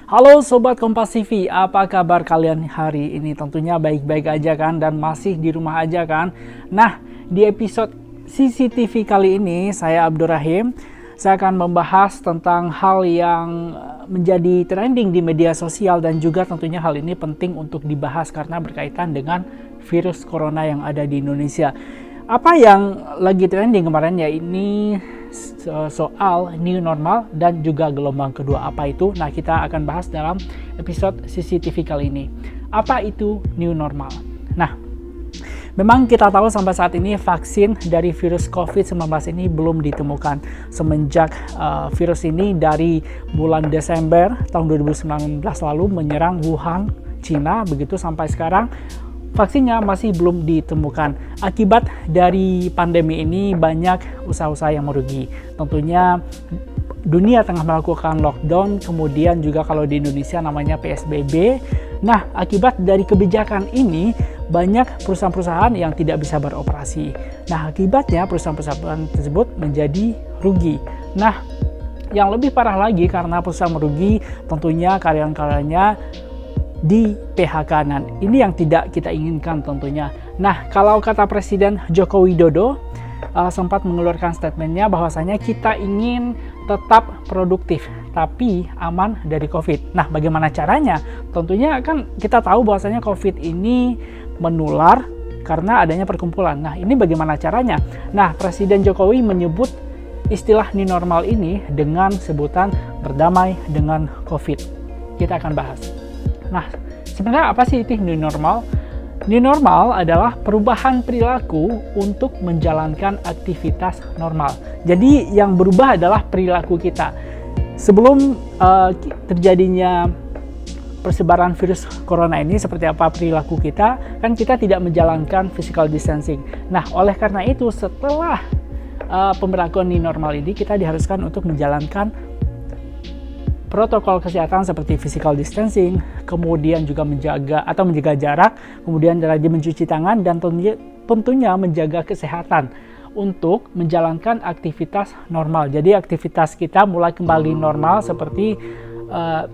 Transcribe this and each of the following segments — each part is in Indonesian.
Halo Sobat Kompas TV, apa kabar kalian hari ini? Tentunya baik-baik aja kan dan masih di rumah aja kan? Nah, di episode CCTV kali ini saya Abdurrahim. Saya akan membahas tentang hal yang menjadi trending di media sosial dan juga tentunya hal ini penting untuk dibahas karena berkaitan dengan virus corona yang ada di Indonesia. Apa yang lagi trending kemarin ya ini soal new normal dan juga gelombang kedua. Apa itu? Nah, kita akan bahas dalam episode CCTV kali ini. Apa itu new normal? Nah, memang kita tahu sampai saat ini vaksin dari virus COVID-19 ini belum ditemukan. Semenjak virus ini dari bulan Desember tahun 2019 lalu menyerang Wuhan, Cina, begitu sampai sekarang vaksinnya masih belum ditemukan. Akibat dari pandemi ini banyak usaha-usaha yang merugi. Tentunya dunia tengah melakukan lockdown, kemudian juga kalau di Indonesia namanya PSBB. Nah, akibat dari kebijakan ini banyak perusahaan-perusahaan yang tidak bisa beroperasi. Nah, akibatnya perusahaan-perusahaan tersebut menjadi rugi. Nah, yang lebih parah lagi karena perusahaan merugi, tentunya karyawan-karyanya di PHK. Nah, ini yang tidak kita inginkan tentunya. Nah, kalau kata Presiden Joko Widodo sempat mengeluarkan statementnya bahwasanya kita ingin tetap produktif tapi aman dari COVID. Nah, bagaimana caranya? Tentunya kan kita tahu bahwasanya COVID ini menular karena adanya perkumpulan. Nah, ini bagaimana caranya? Nah, Presiden Jokowi menyebut istilah new normal ini dengan sebutan berdamai dengan COVID. Kita akan bahas. Nah, sebenarnya apa sih itu new normal? New normal adalah perubahan perilaku untuk menjalankan aktivitas normal. Jadi yang berubah adalah perilaku kita. Sebelum terjadinya persebaran virus corona ini, seperti apa perilaku kita? Kan kita tidak menjalankan physical distancing. Nah, oleh karena itu setelah pemberlakuan new normal ini, kita diharuskan untuk menjalankan protokol kesehatan seperti physical distancing, kemudian juga menjaga jarak, kemudian rajin mencuci tangan, dan tentunya menjaga kesehatan untuk menjalankan aktivitas normal. Jadi aktivitas kita mulai kembali normal seperti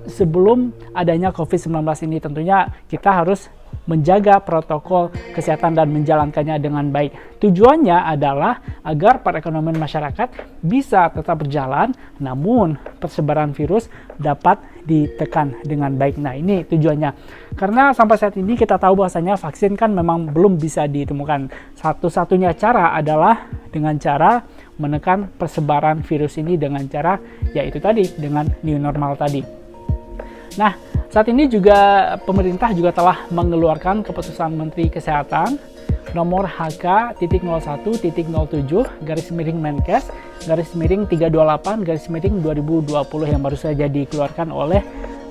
sebelum adanya COVID-19 ini. Tentunya kita harus menjaga protokol kesehatan dan menjalankannya dengan baik. Tujuannya adalah agar perekonomian masyarakat bisa tetap berjalan, namun persebaran virus dapat ditekan dengan baik. Nah, ini tujuannya. Karena sampai saat ini kita tahu bahwasanya vaksin kan memang belum bisa ditemukan. Satu-satunya cara adalah dengan cara menekan persebaran virus ini dengan cara yaitu tadi dengan new normal tadi. Nah, saat ini juga pemerintah juga telah mengeluarkan keputusan Menteri Kesehatan nomor HK-01-Menkes-328-2020 yang baru saja dikeluarkan oleh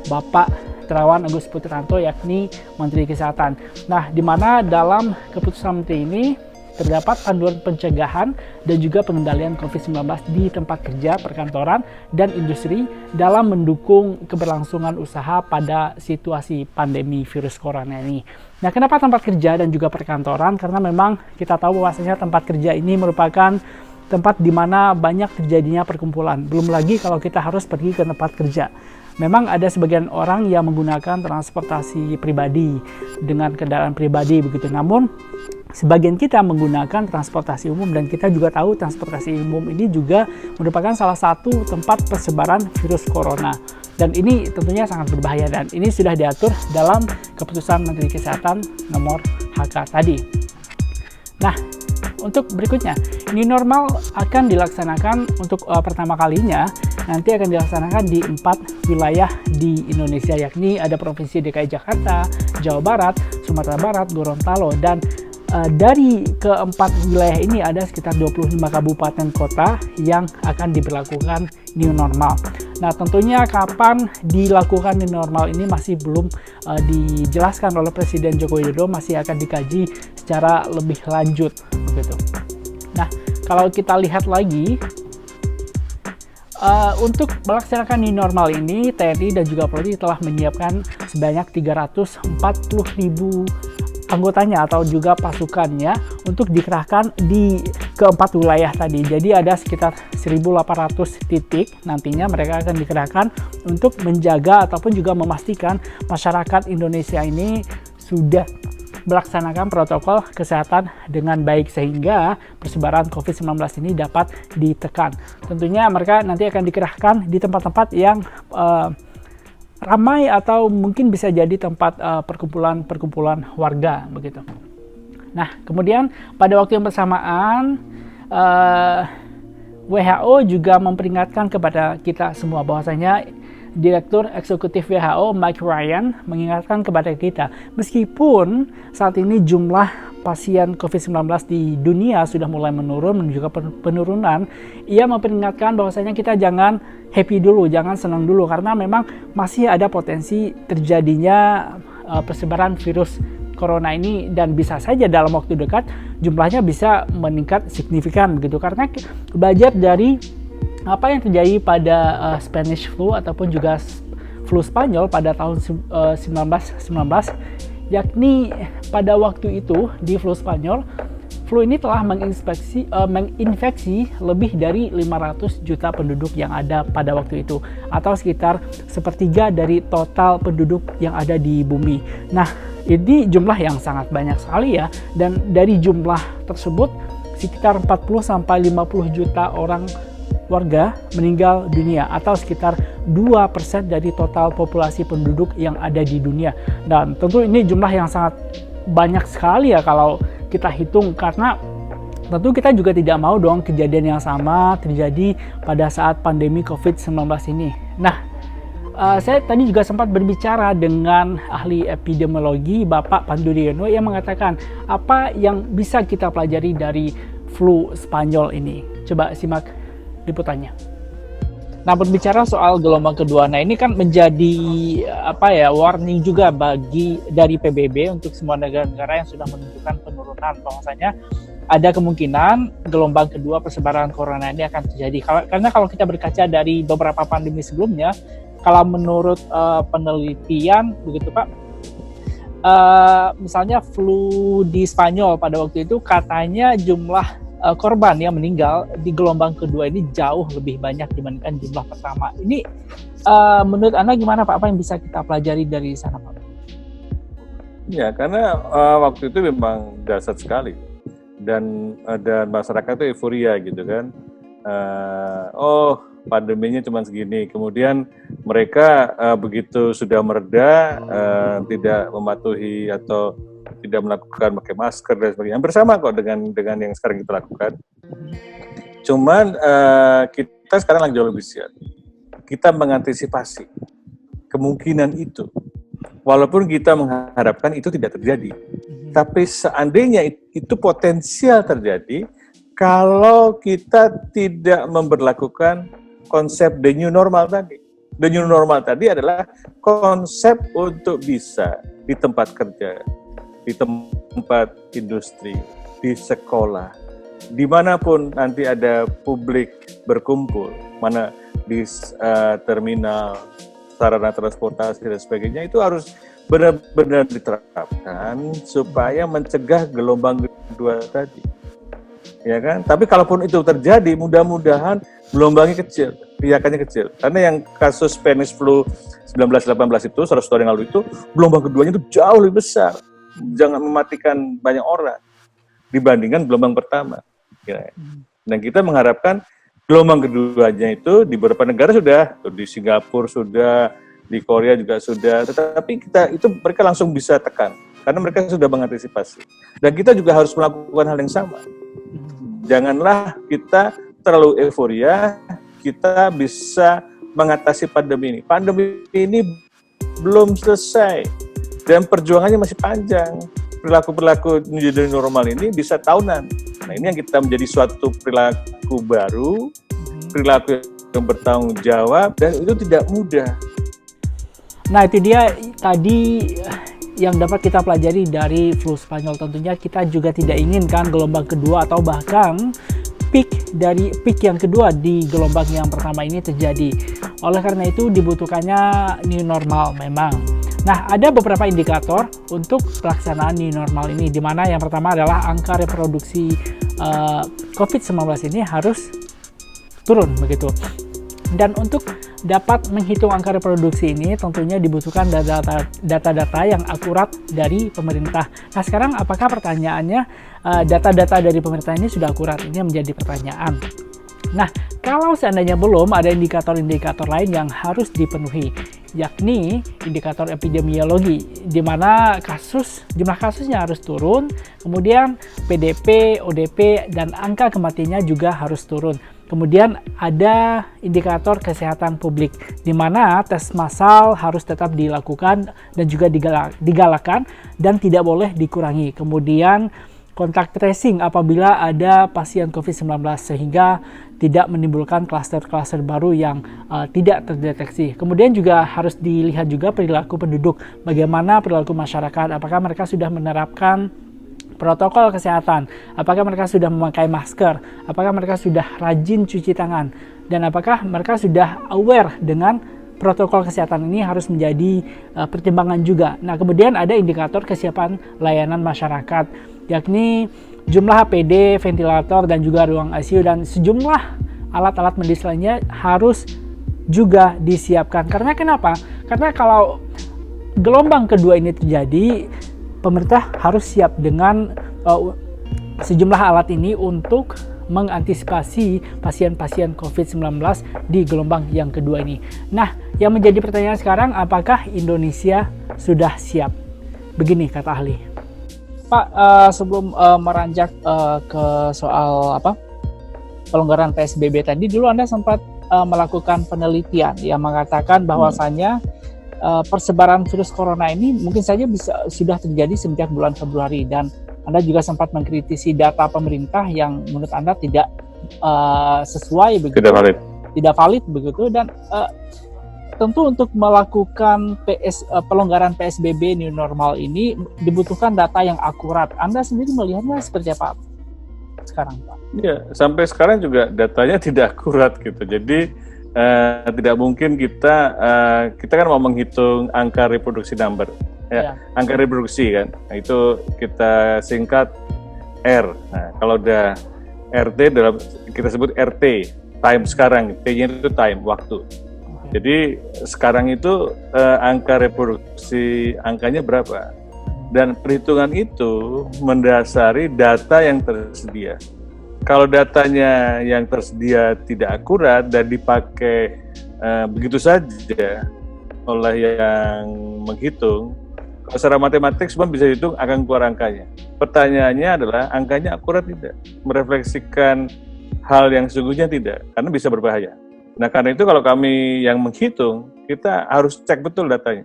Bapak Terawan Agus Putranto, yakni Menteri Kesehatan. Nah, di mana dalam keputusan Menteri ini terdapat panduan pencegahan dan juga pengendalian COVID-19 di tempat kerja, perkantoran, dan industri dalam mendukung keberlangsungan usaha pada situasi pandemi virus corona ini. Nah, kenapa tempat kerja dan juga perkantoran? Karena memang kita tahu bahwasanya tempat kerja ini merupakan tempat di mana banyak terjadinya perkumpulan. Belum lagi kalau kita harus pergi ke tempat kerja. Memang ada sebagian orang yang menggunakan transportasi pribadi dengan kendaraan pribadi begitu. Namun sebagian kita menggunakan transportasi umum, dan kita juga tahu transportasi umum ini juga merupakan salah satu tempat persebaran virus corona. Dan ini tentunya sangat berbahaya dan ini sudah diatur dalam keputusan Menteri Kesehatan nomor HK tadi. Nah, untuk berikutnya, new normal akan dilaksanakan untuk pertama kalinya nanti akan dilaksanakan di 4 wilayah di Indonesia, yakni ada Provinsi DKI Jakarta, Jawa Barat, Sumatera Barat, Gorontalo, dan dari keempat wilayah ini ada sekitar 25 kabupaten kota yang akan diberlakukan new normal. Nah, tentunya kapan dilakukan new normal ini masih belum dijelaskan oleh Presiden Joko Widodo, masih akan dikaji secara lebih lanjut begitu. Nah, kalau kita lihat lagi untuk melaksanakan new normal ini, TNI dan juga Polri telah menyiapkan sebanyak 340.000 anggotanya atau juga pasukannya untuk dikerahkan di keempat wilayah tadi. Jadi ada sekitar 1.800 titik nantinya mereka akan dikerahkan untuk menjaga ataupun juga memastikan masyarakat Indonesia ini sudah melaksanakan protokol kesehatan dengan baik sehingga persebaran COVID-19 ini dapat ditekan. Tentunya mereka nanti akan dikerahkan di tempat-tempat yang ramai atau mungkin bisa jadi tempat perkumpulan warga begitu. Nah, kemudian pada waktu yang bersamaan WHO juga memperingatkan kepada kita semua bahwasanya Direktur Eksekutif WHO Mike Ryan mengingatkan kepada kita, meskipun saat ini jumlah pasien COVID-19 di dunia sudah mulai menurun menuju ke penurunan, ia memperingatkan bahwasanya kita jangan happy dulu, jangan senang dulu, karena memang masih ada potensi terjadinya persebaran virus corona ini, dan bisa saja dalam waktu dekat jumlahnya bisa meningkat signifikan begitu, karena belajar dari apa yang terjadi pada Spanish flu ataupun juga flu Spanyol pada tahun 1919, yakni pada waktu itu di flu Spanyol, flu ini telah menginfeksi lebih dari 500 juta penduduk yang ada pada waktu itu, atau sekitar sepertiga dari total penduduk yang ada di bumi. Nah, ini jumlah yang sangat banyak sekali ya, dan dari jumlah tersebut sekitar 40-50 juta orang warga meninggal dunia, atau sekitar 2% dari total populasi penduduk yang ada di dunia. Dan tentu ini jumlah yang sangat banyak sekali ya kalau kita hitung, karena tentu kita juga tidak mau dong kejadian yang sama terjadi pada saat pandemi COVID-19 ini. Nah, saya tadi juga sempat berbicara dengan ahli epidemiologi Bapak Panduryono yang mengatakan apa yang bisa kita pelajari dari flu Spanyol ini. Coba simak liputannya. Nah, berbicara soal gelombang kedua, nah ini kan menjadi warning juga dari PBB untuk semua negara-negara yang sudah menunjukkan penurunan, bahwasanya ada kemungkinan gelombang kedua persebaran corona ini akan terjadi. Karena kalau kita berkaca dari beberapa pandemi sebelumnya, kalau menurut penelitian begitu Pak, misalnya flu di Spanyol pada waktu itu katanya jumlah korban yang meninggal di gelombang kedua ini jauh lebih banyak dibandingkan jumlah pertama. Ini menurut Anda gimana Pak? Apa yang bisa kita pelajari dari sana Pak? Ya, karena waktu itu memang dahsyat sekali dan masyarakat itu euforia gitu kan. Pandeminya cuma segini. Kemudian mereka begitu sudah mereda, tidak mematuhi atau tidak melakukan pakai masker dan sebagainya. Bersama kok dengan yang sekarang kita lakukan. Cuman kita sekarang lagi jauh lebih siap. Kita mengantisipasi kemungkinan itu. Walaupun kita mengharapkan itu tidak terjadi. Tapi seandainya itu potensial terjadi kalau kita tidak memberlakukan konsep the new normal tadi. The new normal tadi adalah konsep untuk bisa di tempat kerja, di tempat industri, di sekolah, dimanapun nanti ada publik berkumpul, mana di terminal, sarana transportasi dan sebagainya, itu harus benar-benar diterapkan supaya mencegah gelombang kedua tadi, ya kan? Tapi kalaupun itu terjadi, mudah-mudahan gelombangnya kecil, piakannya kecil. Karena yang kasus Spanish flu 1918 itu, 100 tahun yang lalu itu, gelombang keduanya itu jauh lebih besar. Jangan mematikan banyak orang dibandingkan gelombang pertama. Ya. Dan kita mengharapkan gelombang keduanya itu di beberapa negara sudah, di Singapura sudah, di Korea juga sudah, tetapi mereka langsung bisa tekan karena mereka sudah mengantisipasi. Dan kita juga harus melakukan hal yang sama. Janganlah kita terlalu euforia, kita bisa mengatasi pandemi ini. Pandemi ini belum selesai. Dan perjuangannya masih panjang. Perilaku-perilaku menjadi normal ini bisa tahunan. Nah, ini yang kita menjadi suatu perilaku baru, perilaku yang bertanggung jawab, dan itu tidak mudah. Nah, itu dia tadi yang dapat kita pelajari dari flu Spanyol. Tentunya kita juga tidak inginkan gelombang kedua atau bahkan peak yang kedua di gelombang yang pertama ini terjadi. Oleh karena itu dibutuhkannya new normal memang. Nah, ada beberapa indikator untuk pelaksanaan new normal ini, di mana yang pertama adalah angka reproduksi COVID-19 ini harus turun begitu. Dan untuk dapat menghitung angka reproduksi ini tentunya dibutuhkan data-data yang akurat dari pemerintah. Nah, sekarang apakah pertanyaannya data-data dari pemerintah ini sudah akurat? Ini menjadi pertanyaan. Nah, kalau seandainya belum, ada indikator-indikator lain yang harus dipenuhi, yakni indikator epidemiologi, di mana jumlah kasusnya harus turun, kemudian PDP, ODP, dan angka kematiannya juga harus turun. Kemudian ada indikator kesehatan publik, di mana tes massal harus tetap dilakukan dan juga digalakkan dan tidak boleh dikurangi. Kemudian kontak tracing apabila ada pasien COVID-19 sehingga tidak menimbulkan klaster-klaster baru yang tidak terdeteksi. Kemudian juga harus dilihat juga perilaku penduduk, bagaimana perilaku masyarakat, apakah mereka sudah menerapkan protokol kesehatan, apakah mereka sudah memakai masker, apakah mereka sudah rajin cuci tangan, dan apakah mereka sudah aware dengan protokol kesehatan ini harus menjadi pertimbangan juga. Nah, kemudian ada indikator kesiapan layanan masyarakat, yakni jumlah APD, ventilator, dan juga ruang ICU, dan sejumlah alat-alat medis lainnya harus juga disiapkan. Karena kenapa? Karena kalau gelombang kedua ini terjadi, pemerintah harus siap dengan sejumlah alat ini untuk mengantisipasi pasien-pasien COVID-19 di gelombang yang kedua ini. Nah, yang menjadi pertanyaan sekarang, apakah Indonesia sudah siap? Begini kata ahli. Pak, sebelum meranjak ke soal pelonggaran PSBB tadi, dulu Anda sempat melakukan penelitian yang mengatakan bahwasannya persebaran virus corona ini mungkin saja sudah terjadi sejak bulan Februari, dan Anda juga sempat mengkritisi data pemerintah yang menurut Anda tidak sesuai begitu, tidak valid begitu, dan tentu untuk melakukan pelonggaran PSBB new normal ini dibutuhkan data yang akurat. Anda sendiri melihatnya seperti apa sekarang, Pak? Ya, sampai sekarang juga datanya tidak akurat gitu. Jadi tidak mungkin kita kan mau menghitung angka reproduksi number, ya. Angka reproduksi kan, nah, itu kita singkat R. Nah, kalau udah RT dalam kita sebut RT, time sekarang, T-nya itu time, waktu. Jadi sekarang itu angka reproduksi angkanya berapa? Dan perhitungan itu mendasari data yang tersedia. Kalau datanya yang tersedia tidak akurat dan dipakai begitu saja oleh yang menghitung, kalau secara matematik semua bisa dihitung akan keluar angkanya. Pertanyaannya adalah angkanya akurat tidak? Merefleksikan hal yang sesungguhnya tidak, karena bisa berbahaya. Nah, karena itu kalau kami yang menghitung, kita harus cek betul datanya.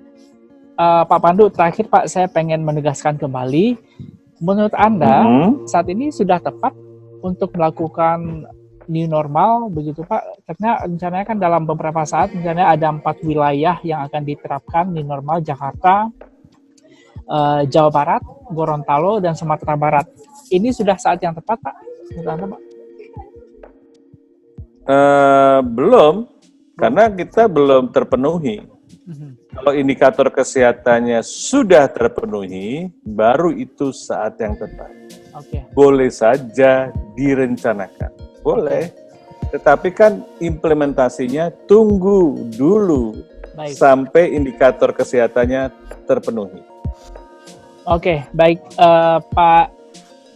Pak Pandu, terakhir Pak, saya pengen menegaskan kembali, menurut Anda saat ini sudah tepat untuk melakukan new normal begitu Pak? Karena rencananya kan dalam beberapa saat rencananya ada 4 wilayah yang akan diterapkan new normal: Jakarta, Jawa Barat, Gorontalo, dan Sumatera Barat. Ini sudah saat yang tepat Pak? Menurut Anda, Pak? Belum, karena kita belum terpenuhi. Kalau indikator kesehatannya sudah terpenuhi, baru itu saat yang tepat. Boleh saja direncanakan, boleh. Tetapi kan implementasinya tunggu dulu sampai indikator kesehatannya terpenuhi. Oke, baik Pak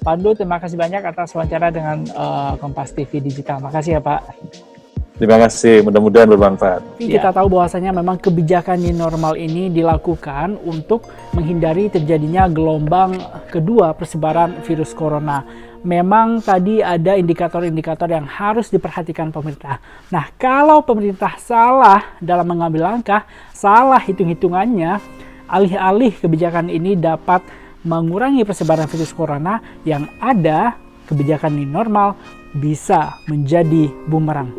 Pandu, terima kasih banyak atas wawancara dengan Kompas TV Digital. Makasih ya Pak. Terima kasih, mudah-mudahan bermanfaat. Kita tahu bahwasanya memang kebijakan new normal ini dilakukan untuk menghindari terjadinya gelombang kedua persebaran virus corona. Memang tadi ada indikator-indikator yang harus diperhatikan pemerintah. Nah, kalau pemerintah salah dalam mengambil langkah, salah hitung-hitungannya, alih-alih kebijakan ini dapat mengurangi persebaran virus corona, yang ada kebijakan new normal bisa menjadi bumerang.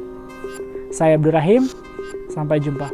Saya Abdur Rahim, sampai jumpa.